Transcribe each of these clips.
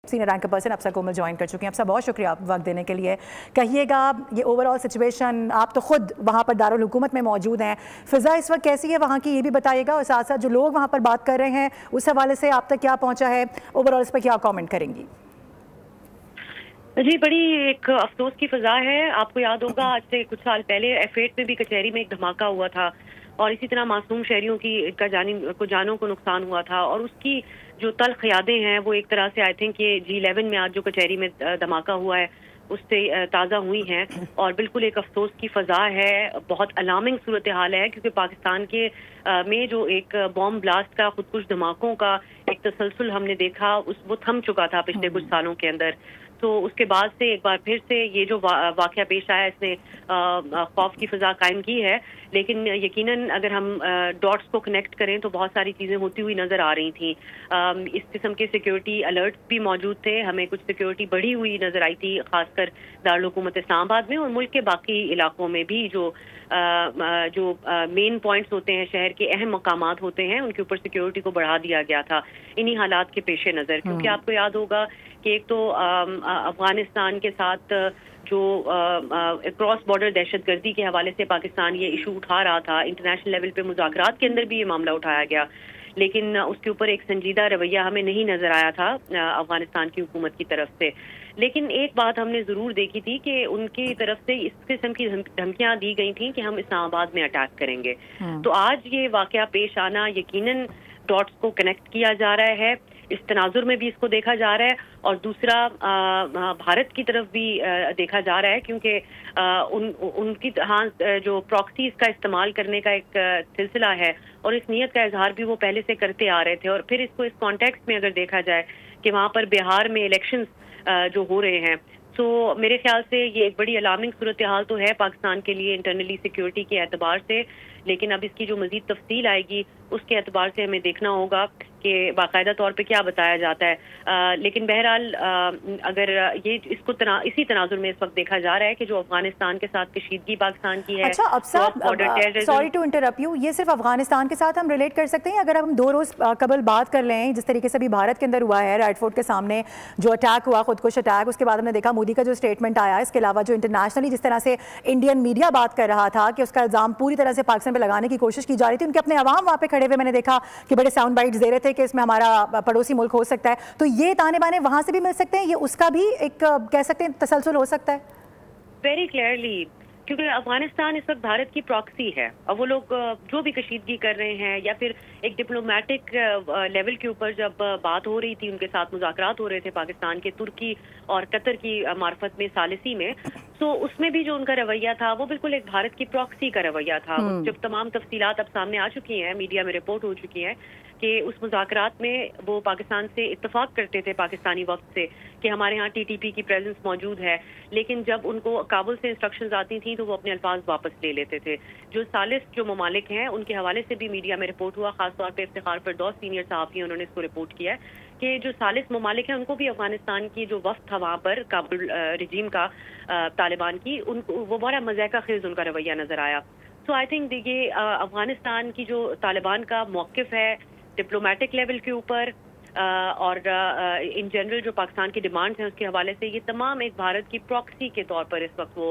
Senior ranker person अफसर कोमल join कर चुके हैं। अफसर बहुत शुक्रिया आप वक्त देने के लिए। कहिएगा ये ओवरऑल सिचुएशन, आप तो खुद वहाँ पर दारुल हुकूमत में मौजूद हैं, फ़िज़ा इस वक्त कैसी है वहाँ की ये भी बताइएगा, और साथ साथ जो लोग वहाँ पर बात कर रहे हैं उस हवाले से आप तक क्या पहुँचा है, ओवरऑल इस पर क्या कॉमेंट करेंगी? जी, बड़ी एक अफसोस की फ़ज़ा है। आपको याद होगा आज से कुछ साल पहले F8 में भी कचहरी में एक धमाका हुआ था और इसी तरह मासूम शहरियों की जानों को नुकसान हुआ था, और उसकी जो तल्ख़ यादें हैं वो एक तरह से आई थिंक ये G11 में आज जो कचहरी में धमाका हुआ है उससे ताज़ा हुई हैं, और बिल्कुल एक अफसोस की फ़ज़ा है। बहुत अलार्मिंग सूरत हाल है, क्योंकि पाकिस्तान के में जो एक बॉम्ब ब्लास्ट का खुदकुश धमाकों का एक तसलसल हमने देखा वो थम चुका था पिछले कुछ सालों के अंदर। तो उसके बाद से एक बार फिर से ये जो वाक़या पेश आया इसने खौफ की फ़ज़ा कायम की है। लेकिन यकीनन अगर हम डॉट्स को कनेक्ट करें तो बहुत सारी चीज़ें होती हुई नज़र आ रही थी। इस किस्म के सिक्योरिटी अलर्ट भी मौजूद थे, हमें कुछ सिक्योरिटी बढ़ी हुई नज़र आई थी, ख़ासकर दारुल हुकूमत इस्लामाबाद में और मुल्क के बाकी इलाकों में भी जो मेन पॉइंट्स होते हैं, शहर के अहम मकामात होते हैं, उनके ऊपर सिक्योरिटी को बढ़ा दिया गया था इन्हीं हालात के पेश नज़र। क्योंकि आपको याद होगा कि एक तो अफगानिस्तान के साथ जो क्रॉस बॉर्डर दहशतगर्दी के हवाले से पाकिस्तान ये इशू उठा रहा था, इंटरनेशनल लेवल पे मुज़ाकरात के अंदर भी ये मामला उठाया गया, लेकिन उसके ऊपर एक संजीदा रवैया हमें नहीं नज़र आया था अफगानिस्तान की हुकूमत की तरफ से। लेकिन एक बात हमने ज़रूर देखी थी कि उनकी तरफ से इस किस्म की धमकियाँ दी गई थी कि हम इस्लामाबाद में अटैक करेंगे। तो आज ये वाक़या पेश आना, यकीनन डॉट्स को कनेक्ट किया जा रहा है, इस तनाजुर में भी इसको देखा जा रहा है, और दूसरा भारत की तरफ भी देखा जा रहा है, क्योंकि उनकी जो प्रॉक्सीज का इस्तेमाल करने का एक सिलसिला है और इस नीयत का इजहार भी वो पहले से करते आ रहे थे। और फिर इसको इस कॉन्टेक्स्ट में अगर देखा जाए कि वहाँ पर बिहार में इलेक्शंस जो हो रहे हैं, तो मेरे ख्याल से ये एक बड़ी अलार्मिंग सूरत हाल तो है पाकिस्तान के लिए इंटरनली सिक्योरिटी के एतबार से, लेकिन अब इसकी जो मजीद तफसील आएगी उसके एतबार से हमें देखना होगा कि बाकायदा तौर पे क्या बताया जाता है। लेकिन बहरहाल अगर ये इसको इसी तनाजुर में इस वक्त देखा जा रहा है कि जो अफगानिस्तान के साथ कशीदगी पाकिस्तान की है। अच्छा, अब सॉरी टू इंटरप्ट यू, ये सिर्फ अफगानिस्तान के साथ हम रिलेट कर सकते हैं? अगर हम 2 रोज़ कबल बात कर लें, जिस तरीके से भी भारत के अंदर हुआ है, रेड फोर्ट के सामने जो अटैक हुआ, खुदकुश अटैक, उसके बाद हमने देखा मोदी का जो स्टेटमेंट आया, इसके अलावा जो इंटरनेशनली जिस तरह से इंडियन मीडिया बात कर रहा था कि उसका इल्ज़ाम पूरी तरह से पाकिस्तान पर लगाने की कोशिश की जा रही थी, उनके अपने अवाम वहाँ पे खड़े हुए मैंने देखा कि बड़े साउंड बाइट्स दे रहे थे कि इसमें हमारा पड़ोसी मुल्क हो सकता है। तो ये ताने बाने वहाँ से भी मिल सकते हैं, ये उसका भी एक कह सकते हैं तसलसल हो सकता है? वेरी क्लियरली, क्योंकि अफगानिस्तान इस वक्त भारत की प्रॉक्सी है, और वो लोग जो भी कशीदगी कर रहे हैं या फिर एक डिप्लोमेटिक लेवल के ऊपर जब बात हो रही थी, उनके साथ मुज़ाकरात हो रहे थे पाकिस्तान के तुर्की और कतर की मार्फत में सालिसी में, तो उसमें भी जो उनका रवैया था वो बिल्कुल एक भारत की प्रॉक्सी का रवैया था। जब तमाम तफसीलात अब सामने आ चुकी हैं, मीडिया में रिपोर्ट हो चुकी है कि उस मुज़ाकरात में वो पाकिस्तान से इत्तफाक करते थे पाकिस्तानी वक्त से कि हमारे यहाँ TTP की प्रेजेंस मौजूद है, लेकिन जब उनको काबुल से इंस्ट्रक्शंस आती थी तो वो अपने अल्फाज वापस ले लेते थे। जो सालिस जो ममालिक हैं उनके हवाले से भी मीडिया में रिपोर्ट हुआ, खासतौर पर इफ्तिखार फरदौस सीनियर सहाफ़ी उन्होंने इसको रिपोर्ट किया है कि जो सालिस ममालिक हैं उनको भी अफगानिस्तान की जो वफ्द था वहाँ पर काबुल रिजीम का तालिबान की, उनको वो बड़ा मज़ाक़ा ख़ेज़ उनका रवैया नज़र आया। तो आई थिंक देखिए अफगानिस्तान की जो तालिबान का मौक़िफ़ है डिप्लोमेटिक लेवल के ऊपर और इन जनरल जो पाकिस्तान की डिमांड्स हैं उसके हवाले से, ये तमाम एक भारत की प्रॉक्सी के तौर पर इस वक्त वो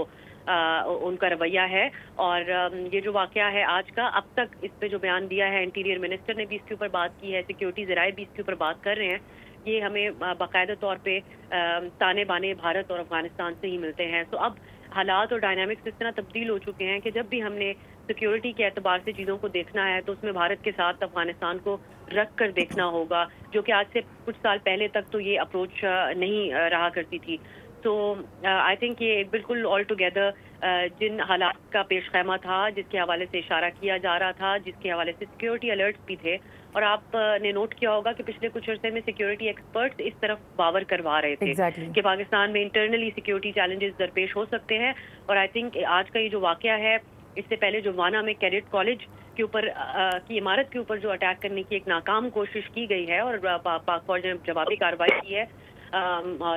उनका रवैया है। और ये जो वाक़या है आज का, अब तक इस पे जो बयान दिया है इंटीरियर मिनिस्टर ने भी इसके ऊपर बात की है, सिक्योरिटी ज़राए भी इसके ऊपर बात कर रहे हैं, ये हमें बाकायदा तौर पे ताने बाने भारत और अफगानिस्तान से ही मिलते हैं। तो अब हालात और डायनामिक्स इस तरह तब्दील हो चुके हैं कि जब भी हमने सिक्योरिटी के एतबार से चीज़ों को देखना है तो उसमें भारत के साथ अफगानिस्तान को रख कर देखना होगा, जो कि आज से कुछ साल पहले तक तो ये अप्रोच नहीं रहा करती थी। तो आई थिंक ये बिल्कुल ऑल टुगेदर जिन हालात का पेश खैमा था, जिसके हवाले से इशारा किया जा रहा था, जिसके हवाले से सिक्योरिटी अलर्ट्स भी थे, और आपने नोट किया होगा कि पिछले कुछ अर्से में सिक्योरिटी एक्सपर्ट्स इस तरफ बावर करवा रहे थे कि पाकिस्तान में इंटरनली सिक्योरिटी चैलेंजेस दरपेश हो सकते हैं। और आई थिंक आज का ये जो वाक़या है, इससे पहले जो वाना में कैडेट कॉलेज के ऊपर की इमारत के ऊपर जो अटैक करने की एक नाकाम कोशिश की गई है और पाक फौज ने जवाबी कार्रवाई की है,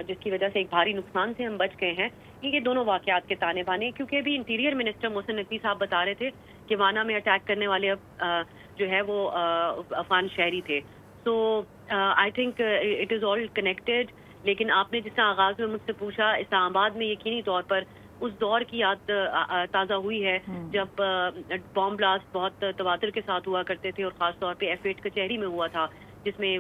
जिसकी वजह से एक भारी नुकसान से हम बच गए हैं, ये दोनों वाक़यात के ताने बाने। क्योंकि अभी इंटीरियर मिनिस्टर मोहसिन नकवी साहब बता रहे थे कि वाना में अटैक करने वाले जो है वो अफगान शहरी थे। So I think it is all connected. لیکن آپ نے جس طرح آغاز میں مجھ سے پوچھا، اسلام آباد میں یقینی طور پر اس دور کی یاد تازہ ہوئی ہے جب بام بلاسٹ بہت تواتر کے ساتھ ہوا کرتے تھے، اور خاص طور پہ F8 کچہری میں ہوا تھا جس میں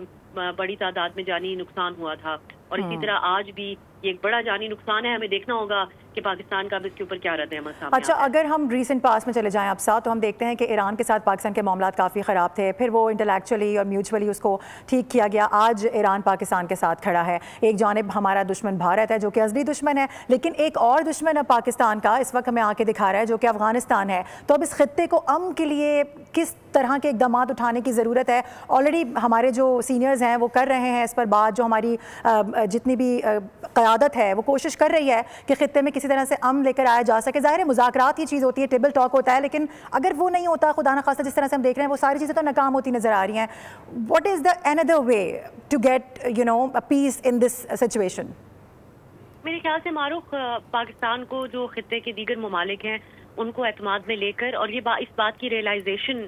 بڑی تعداد میں جانی نقصان ہوا تھا. اور اسی طرح آج بھی یہ ایک بڑا جانی نقصان ہے. ہمیں دیکھنا ہوگا کہ پاکستان کا اس کے اوپر کیا رد عمل سامنے. اچھا، اگر ہم ریسنٹ پاس میں چلے جائیں اب ساتھ، تو ہم دیکھتے ہیں کہ ایران کے ساتھ پاکستان کے معاملات کافی خراب تھے، پھر وہ انٹلیکچولی اور میوچولی اس کو ٹھیک کیا گیا. آج ایران پاکستان کے ساتھ کھڑا ہے. ایک جانب ہمارا دشمن بھارت ہے جو کہ ازلی دشمن ہے، لیکن ایک اور دشمن ہے پاکستان کا اس وقت ہمیں آ کے دکھا رہا ہے جو کہ افغانستان ہے. تو اب اس خطے کو امن کے لیے کس طرح کے اقدامات اٹھانے کی ضرورت ہے؟ آلریڈی ہمارے جو سینئرز ہیں وہ کر رہے ہیں اس پر بات، جو ہماری جتنی بھی قیادت ہے وہ کوشش کر رہی ہے کہ خطے میں کسی طرح سے امن لے کر آیا جا سکے. ظاہر ہے مذاکرات کی چیز ہوتی ہے، ٹیبل ٹاک ہوتا ہے، لیکن اگر وہ نہیں ہوتا، خدا نخواستہ جس طرح سے ہم دیکھ رہے ہیں وہ ساری چیزیں تو ناکام ہوتی نظر آ رہی ہیں. What is the another way to get peace in this situation? میرے خیال سے معروف پاکستان کو جو خطے کے دیگر ممالک ہیں ان کو اعتماد میں لے کر، اور یہ اس بات کی ریئلائزیشن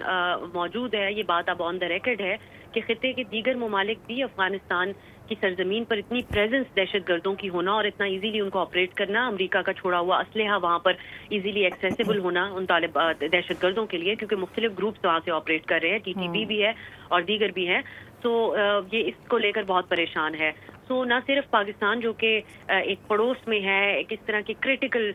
موجود ہے، یہ بات اب آن دا ریکارڈ ہے کہ خطے کے دیگر ممالک بھی افغانستان کی سرزمین پر اتنی پریزنس دہشت گردوں کی ہونا اور اتنا ایزیلی ان کو آپریٹ کرنا، امریکہ کا چھوڑا ہوا اسلحہ وہاں پر ایزیلی ایکسیسیبل ہونا ان طالب دہشت گردوں کے لیے، کیونکہ مختلف گروپس وہاں سے آپریٹ کر رہے ہیں، TTP بھی ہے اور دیگر بھی ہیں. تو یہ اس کو لے کر بہت پریشان ہے. سو نہ صرف پاکستان جو کہ ایک پڑوس میں ہے، ایک اس طرح کی کریٹیکل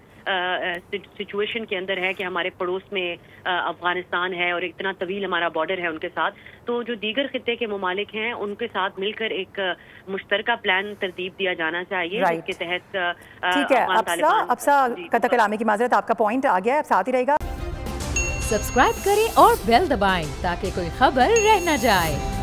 سچویشن کے اندر ہے کہ ہمارے پڑوس میں افغانستان ہے اور اتنا طویل ہمارا بارڈر ہے ان کے ساتھ، تو جو دیگر خطے کے ممالک ہیں ان کے ساتھ مل کر ایک مشترکہ پلان ترتیب دیا جانا چاہیے جس کے تحت. ٹھیک ہے، ابسا قطع کلامی کی معذرت، آپ کا پوائنٹ آ گیا ہے، اب ساتھ ہی رہے گا. سبسکرائب کریں اور بیل دبائیں تاکہ کوئی خبر رہ نہ جائے.